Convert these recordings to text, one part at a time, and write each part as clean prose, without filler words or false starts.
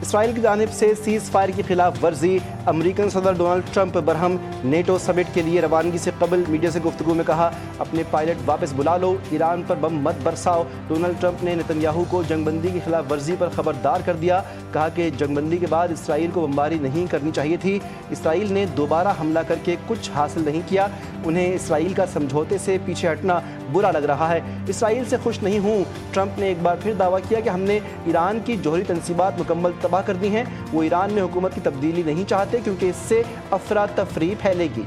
اسرائیل کی جانب سے سیز فائر کی خلاف ورزی۔ امریکن صدر ڈونلڈ ٹرمپ برہم نیٹو سمٹ کے لیے روانگی سے قبل میڈیا سے گفتگو میں کہا، اپنے پائلٹ واپس بلا لو، ایران پر بم مت برساؤ۔ ڈونلڈ ٹرمپ نے نتن یاہو کو جنگ بندی کی خلاف ورزی پر خبردار کر دیا، کہا کہ جنگ بندی کے بعد اسرائیل کو بمباری نہیں کرنی چاہیے تھی۔ اسرائیل نے دوبارہ حملہ کر کے کچھ حاصل نہیں کیا، انہیں اسرائیل کا سمجھوتے سے پیچھے ہٹنا برا لگ رہا ہے۔ اسرائیل سے خوش نہیں ہوں۔ ٹرمپ نے ایک بار پھر دعویٰ کیا کہ ہم نے ایران کی جوہری تنصیبات مکمل تباہ کر دی ہیں۔ وہ ایران میں حکومت کی تبدیلی نہیں چاہتے کیونکہ اس سے افراتفری پھیلے گی۔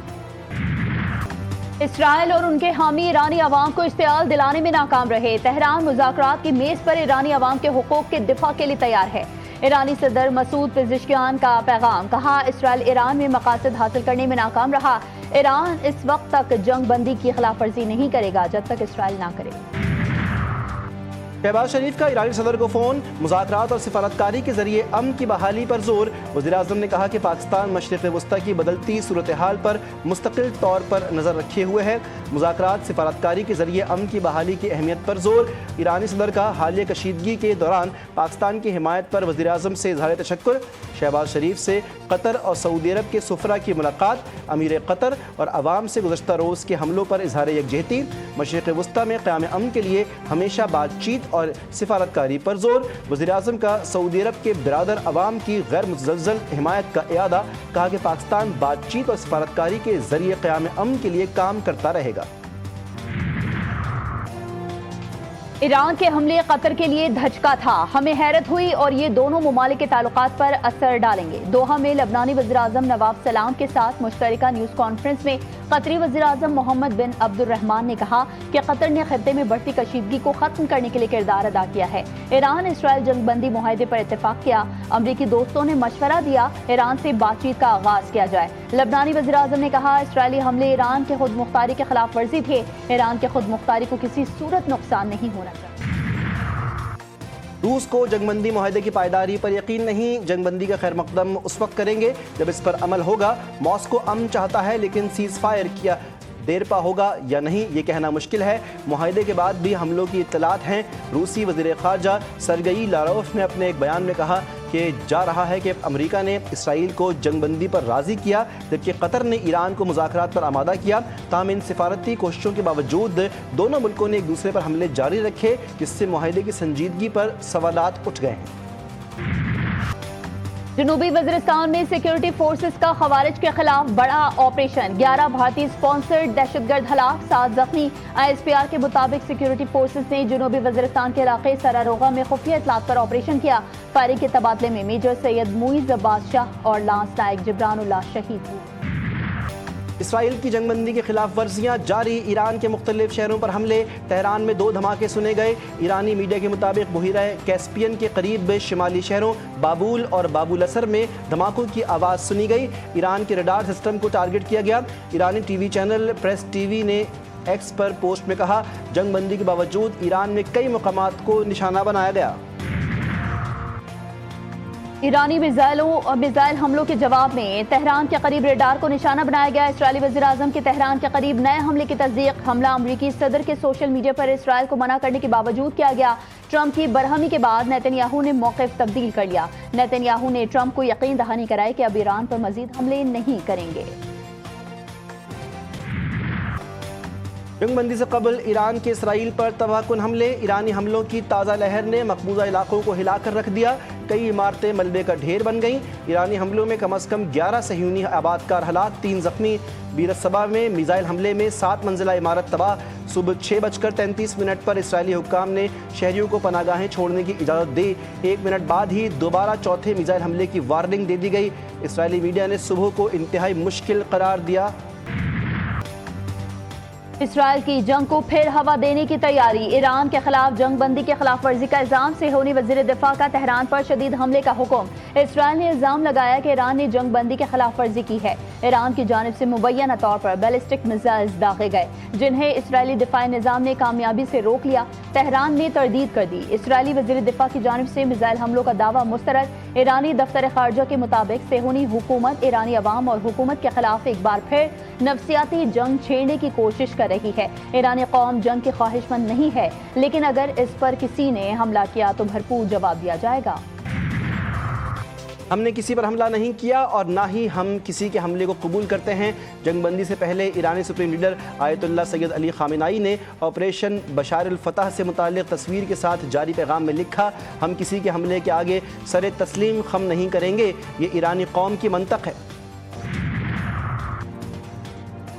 اسرائیل اور ان کے حامی ایرانی عوام کو اشتعال دلانے میں ناکام رہے۔ تہران مذاکرات کی میز پر ایرانی عوام کے حقوق کے دفاع کے لیے تیار ہے۔ ایرانی صدر مسعود پزشکیان کا پیغام، کہا اسرائیل ایران میں مقاصد حاصل کرنے میں ناکام رہا۔ ایران اس وقت تک جنگ بندی کی خلاف ورزی نہیں کرے گا جب تک اسرائیل نہ کرے۔ شہباز شریف کا ایرانی صدر کو فون، مذاکرات اور سفارتکاری کے ذریعے امن کی بحالی پر زور۔ وزیراعظم نے کہا کہ پاکستان مشرق وسطی کی بدلتی صورتحال پر مستقل طور پر نظر رکھے ہوئے ہے۔ مذاکرات سفارتکاری کے ذریعے امن کی بحالی کی اہمیت پر زور۔ ایرانی صدر کا حالیہ کشیدگی کے دوران پاکستان کی حمایت پر وزیراعظم سے اظہار تشکر۔ شہباز شریف سے قطر اور سعودی عرب کے سفراء کی ملاقات، امیر قطر اور عوام سے گزشتہ روز کے حملوں پر اظہار یکجہتی۔ مشرق وسطی میں قیام امن کے لیے ہمیشہ بات چیت اور سفارتکاری پر زور۔ وزیراعظم کا سعودی عرب کے برادر عوام کی غیر متزلزل حمایت کا اعادہ، کہا کہ پاکستان بات چیت اور سفارتکاری کے ذریعے قیام امن کے لیے کام کرتا رہے گا۔ ایران کے حملے قطر کے لیے دھچکا تھا، ہمیں حیرت ہوئی اور یہ دونوں ممالک کے تعلقات پر اثر ڈالیں گے۔ دوحہ میں لبنانی وزیراعظم نواب سلام کے ساتھ مشترکہ نیوز کانفرنس میں قطری وزیراعظم محمد بن عبد الرحمن نے کہا کہ قطر نے خطے میں بڑھتی کشیدگی کو ختم کرنے کے لیے کردار ادا کیا ہے۔ ایران اسرائیل جنگ بندی معاہدے پر اتفاق کیا۔ امریکی دوستوں نے مشورہ دیا ایران سے بات چیت کا آغاز کیا جائے۔ لبنانی وزیراعظم نے کہا اسرائیلی حملے ایران کے خود مختاری کے خلاف ورزی تھے، ایران کے خود مختاری کو کسی صورت نقصان نہیں ہونا چاہیے۔ روس کو جنگ بندی معاہدے کی پائیداری پر یقین نہیں، جنگ بندی کا خیر مقدم اس وقت کریں گے جب اس پر عمل ہوگا۔ ماسکو امن چاہتا ہے لیکن سیز فائر کیا دیر پا ہوگا یا نہیں یہ کہنا مشکل ہے۔ معاہدے کے بعد بھی حملوں کی اطلاعات ہیں۔ روسی وزیر خارجہ سرگئی لاروف نے اپنے ایک بیان میں کہا کہ جا رہا ہے کہ امریکہ نے اسرائیل کو جنگ بندی پر راضی کیا جبکہ قطر نے ایران کو مذاکرات پر آمادہ کیا۔ تاہم ان سفارتی کوششوں کے باوجود دونوں ملکوں نے ایک دوسرے پر حملے جاری رکھے جس سے معاہدے کی سنجیدگی پر سوالات اٹھ گئے ہیں۔ جنوبی وزیرستان میں سیکیورٹی فورسز کا خوارج کے خلاف بڑا آپریشن، 11 بھارتی سپانسرڈ دہشت گرد ہلاک، 7 زخمی۔ ISPR کے مطابق سیکیورٹی فورسز نے جنوبی وزیرستان کے علاقے سراروغا میں خفیہ اطلاعات پر آپریشن کیا۔ فائرنگ کے تبادلے میں میجر سید معیز عباس شاہ اور لانس نائک جبران اللہ شہید ہوئے۔ اسرائیل کی جنگ بندی کی خلاف ورزیاں جاری، ایران کے مختلف شہروں پر حملے، تہران میں 2 دھماکے سنے گئے۔ ایرانی میڈیا کے مطابق بحیرہ کیسپین کے قریب شمالی شہروں بابول اور بابو الاسر میں دھماکوں کی آواز سنی گئی۔ ایران کے ریڈار سسٹم کو ٹارگٹ کیا گیا۔ ایرانی T V channel press T V نے ایکس پر پوسٹ میں کہا جنگ بندی کے باوجود ایران میں کئی مقامات کو نشانہ بنایا گیا۔ ایرانی میزائل حملوں کے جواب میں تہران کے قریب ریڈار کو نشانہ بنایا گیا۔ اسرائیلی وزیراعظم کے تہران کے قریب نئے حملے کی تصدیق۔ حملہ امریکی صدر کے سوشل میڈیا پر اسرائیل کو منع کرنے کے باوجود کیا گیا۔ ٹرمپ کی برہمی کے بعد نیتن یاہو نے موقف تبدیل کر لیا۔ نیتن یاہو نے ٹرمپ کو یقین دہانی کرائی کہ اب ایران پر مزید حملے نہیں کریں گے۔ جنگ بندی سے قبل ایران کے اسرائیل پر تباہ کن حملے، ایرانی حملوں کی تازہ لہر نے مقبوضہ علاقوں کو ہلا کر رکھ دیا، کئی عمارتیں ملبے کا ڈھیر بن گئیں۔ ایرانی حملوں میں کم از کم 11 صہیونی آبادکار ہلاک، 3 زخمی۔ بیرسبا میں میزائل حملے میں 7 منزلہ عمارت تباہ۔ صبح 6:33 پر اسرائیلی حکام نے شہریوں کو پناہ گاہیں چھوڑنے کی اجازت دی۔ 1 منٹ بعد ہی دوبارہ چوتھے میزائل حملے کی وارننگ دے دی گئی۔ اسرائیلی میڈیا نے صبح کو انتہائی مشکل قرار دیا۔ اسرائیل کی جنگ کو پھر ہوا دینے کی تیاری، ایران کے خلاف جنگ بندی کے خلاف ورزی کا الزام، صہیونی وزیر دفاع کا تہران پر شدید حملے کا حکم۔ اسرائیل نے الزام لگایا کہ ایران نے جنگ بندی کے خلاف ورزی کی ہے۔ ایران کی جانب سے مبینہ طور پر بیلسٹک میزائلز داغے گئے جنہیں اسرائیلی دفاعی نظام نے کامیابی سے روک لیا۔ تہران نے تردید کر دی۔ اسرائیلی وزیر دفاع کی جانب سے میزائل حملوں کا دعویٰ مسترد۔ ایرانی دفتر خارجہ کے مطابق صہیونی حکومت ایرانی عوام اور حکومت کے خلاف ایک بار پھر نفسیاتی جنگ چھیڑنے کی کوشش کر رہی ہے۔ ایرانی قوم جنگ کی خواہش مند نہیں ہے، لیکن اگر اس پر کسی نے حملہ کیا تو بھرپور جواب دیا جائے گا۔ ہم نے کسی پر حملہ نہیں کیا اور نہ ہی ہم کسی کے حملے کو قبول کرتے ہیں۔ جنگ بندی سے پہلے ایرانی سپریم لیڈر آیت اللہ سید علی خامنائی نے آپریشن بشار الفتح سے متعلق تصویر کے ساتھ جاری پیغام میں لکھا، ہم کسی کے حملے کے آگے سر تسلیم خم نہیں کریں گے، یہ ایرانی قوم کی منطق ہے۔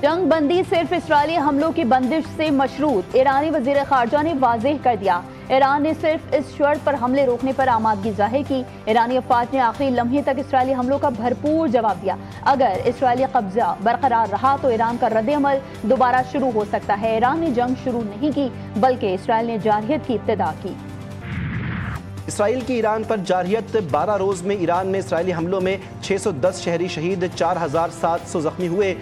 جنگ بندی صرف اسرائیلی حملوں کی بندش سے مشروط، ایرانی وزیر خارجہ نے واضح کر دیا۔ ایران نے صرف اس شرط پر حملے روکنے پر آمادگی ظاہر کی۔ ایرانی افواج نے آخری لمحے تک اسرائیلی حملوں کا بھرپور جواب دیا۔ اگر اسرائیلی قبضہ برقرار رہا تو ایران کا رد عمل دوبارہ شروع ہو سکتا ہے۔ ایران نے جنگ شروع نہیں کی بلکہ اسرائیل نے جارحیت کی ابتدا کی۔ اسرائیل کی ایران پر جارحیت 12 روز میں ایران میں اسرائیلی حملوں میں 610 شہری شہید، 4700 زخمی ہوئے۔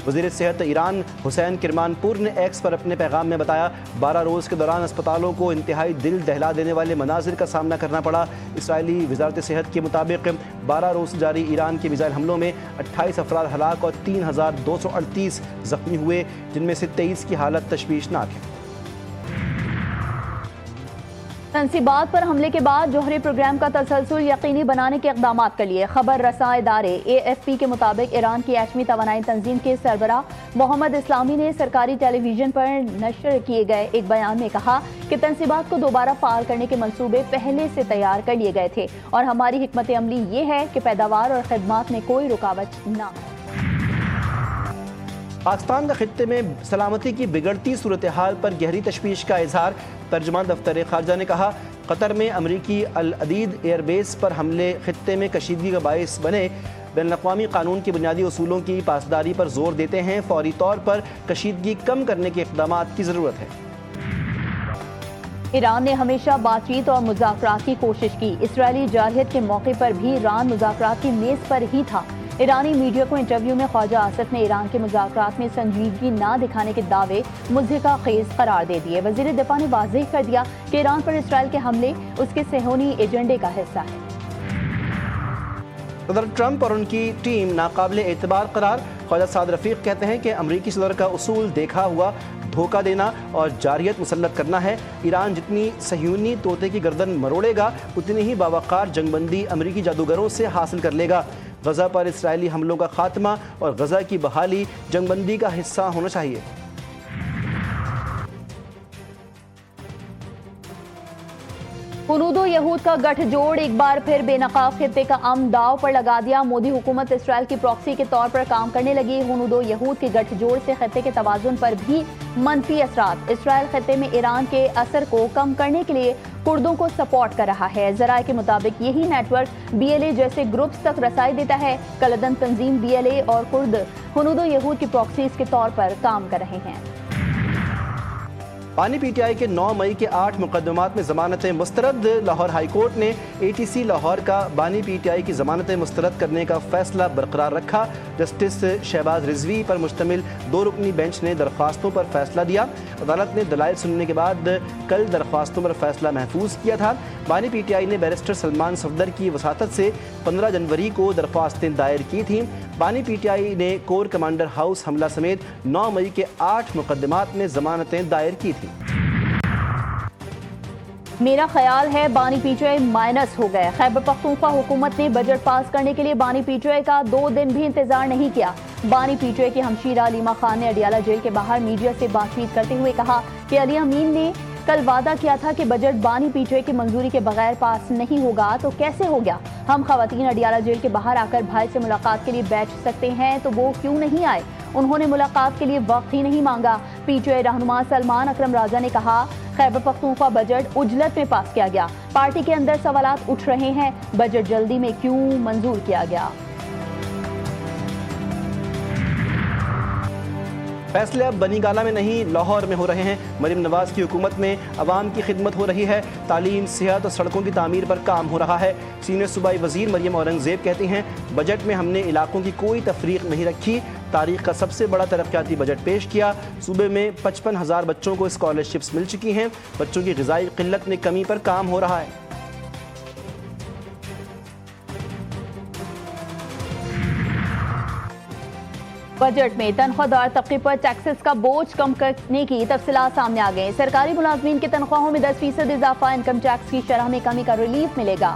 وزیر صحت ایران حسین کرمان پور نے ایکس پر اپنے پیغام میں بتایا، 12 روز کے دوران اسپتالوں کو انتہائی دل دہلا دینے والے مناظر کا سامنا کرنا پڑا۔ اسرائیلی وزارت صحت کے مطابق 12 روز جاری ایران کے میزائل حملوں میں 28 افراد ہلاک اور 3238 زخمی ہوئے، جن میں سے 23 کی حالت تشویشناک ہے۔ تنصیبات پر حملے کے بعد جوہری پروگرام کا تسلسل یقینی بنانے کے اقدامات کے لیے خبر رساں ادارے AFP کے مطابق ایران کی ایٹمی توانائی تنظیم کے سربراہ محمد اسلامی نے سرکاری ٹیلی ویژن پر نشر کیے گئے ایک بیان میں کہا کہ تنصیبات کو دوبارہ فعال کرنے کے منصوبے پہلے سے تیار کر لیے گئے تھے اور ہماری حکمت عملی یہ ہے کہ پیداوار اور خدمات میں کوئی رکاوٹ نہ ہو۔ پاکستان کا خطے میں سلامتی کی بگڑتی صورتحال پر گہری تشویش کا اظہار۔ ترجمان دفتر خارجہ نے کہا، قطر میں امریکی العدید ایئر بیس پر حملے خطے میں کشیدگی کا باعث بنے، بین الاقوامی قانون کے بنیادی اصولوں کی پاسداری پر زور دیتے ہیں، فوری طور پر کشیدگی کم کرنے کے اقدامات کی ضرورت ہے۔ ایران نے ہمیشہ بات چیت اور مذاکرات کی کوشش کی۔ اسرائیلی جارحیت کے موقع پر بھی ایران مذاکرات کی میز پر ہی تھا۔ ایرانی میڈیا کو انٹرویو میں خواجہ آصف نے ایران کے مذاکرات میں سنجیدگی نہ دکھانے کے دعوے مضحکہ خیز قرار دے دیے۔ وزیر دفاع نے واضح کر دیا کہ ایران پر اسرائیل کے حملے اس کے صہیونی ایجنڈے کا حصہ ہے۔ صدر ٹرمپ اور ان کی ٹیم ناقابل اعتبار قرار۔ خواجہ سعد رفیق کہتے ہیں کہ امریکی صدر کا اصول دیکھا ہوا دھوکہ دینا اور جارحیت مسلط کرنا ہے۔ ایران جتنی صہیونی طوطے کی گردن مروڑے گا اتنی ہی باوقار جنگ بندی امریکی جادوگروں سے حاصل کر لے گا۔ غزہ پر اسرائیلی حملوں کا خاتمہ اور غزہ کی بحالی جنگ بندی کا حصہ ہونا چاہیے۔ ہنود و یہود کا گٹھ جوڑ ایک بار پھر بے نقاب خطے کا امن داؤ پر لگا دیا۔ مودی حکومت اسرائیل کی پراکسی کے طور پر کام کرنے لگی۔ ہنود و یہود کے گٹھ جوڑ سے خطے کے توازن پر بھی منفی اثرات۔ اسرائیل خطے میں ایران کے اثر کو کم کرنے کے لیے کردوں کو سپورٹ کر رہا ہے۔ ذرائع کے مطابق یہی نیٹ ورک BLA جیسے گروپس تک رسائی دیتا ہے۔ کلدن تنظیم BLA اور کرد ہنود و یہود کی پراکسیز کے طور پر کام کر رہے ہیں۔ بانی PTI کے 9 مئی کے 8 مقدمات میں ضمانتیں مسترد۔ لاہور ہائی کورٹ نے ATC لاہور کا بانی PTI کی ضمانتیں مسترد کرنے کا فیصلہ برقرار رکھا۔ جسٹس شہباز رضوی پر مشتمل 2 رکنی بینچ نے درخواستوں پر فیصلہ دیا۔ عدالت نے دلائل سننے کے بعد کل درخواستوں پر فیصلہ محفوظ کیا تھا۔ بانی PTI نے بیرسٹر سلمان صفدر کی وساطت سے 15 جنوری کو درخواستیں دائر کی تھیں۔ بانی PTI نے کور کمانڈر ہاؤس حملہ سمیت 9 مئی کے 8 مقدمات میں ضمانتیں دائر کی تھیں۔ میرا خیال ہے بانی PTI مائنس ہو گئے۔ خیبر پختونخوا حکومت نے بجٹ پاس کرنے کے لیے بانی PTI کا 2 دن بھی انتظار نہیں کیا۔ بانی PTI کی ہمشیرہ علیمہ خان نے اڈیالہ جیل کے باہر میڈیا سے بات چیت کرتے ہوئے کہا کہ علی امین نے کل وعدہ کیا تھا کہ بجٹ بانی PTI کی منظوری کے بغیر پاس نہیں ہوگا، تو کیسے ہو گیا؟ ہم خواتین اڈیالہ جیل کے باہر آ کر بھائی سے ملاقات کے لیے بیٹھ سکتے ہیں تو وہ کیوں نہیں آئے؟ انہوں نے ملاقات کے لیے وقت ہی نہیں مانگا۔ PTI رہنما سلمان اکرم راجہ نے کہا، خیبر پختونخوا بجٹ عجلت میں پاس کیا گیا۔ پارٹی کے اندر سوالات اٹھ رہے ہیں، بجٹ جلدی میں کیوں منظور کیا گیا؟ فیصلے اب بنی گالہ میں نہیں لاہور میں ہو رہے ہیں۔ مریم نواز کی حکومت میں عوام کی خدمت ہو رہی ہے، تعلیم، صحت اور سڑکوں کی تعمیر پر کام ہو رہا ہے۔ سینئر صوبائی وزیر مریم اورنگزیب کہتی ہیں، بجٹ میں ہم نے علاقوں کی کوئی تفریق نہیں رکھی، تاریخ کا سب سے بڑا ترقیاتی بجٹ پیش کیا۔ صوبے میں 55,000 بچوں کو اسکالرشپس مل چکی ہیں، بچوں کی غذائی قلت میں کمی پر کام ہو رہا ہے۔ بجٹ میں تنخواہ دار طبقے پر ٹیکسز کا بوجھ کم کرنے کی تفصیلات سامنے آ گئیں۔ سرکاری ملازمین کی تنخواہوں میں 10% اضافہ، انکم ٹیکس کی شرح میں کمی کا ریلیف ملے گا۔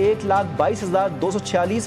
1,22,246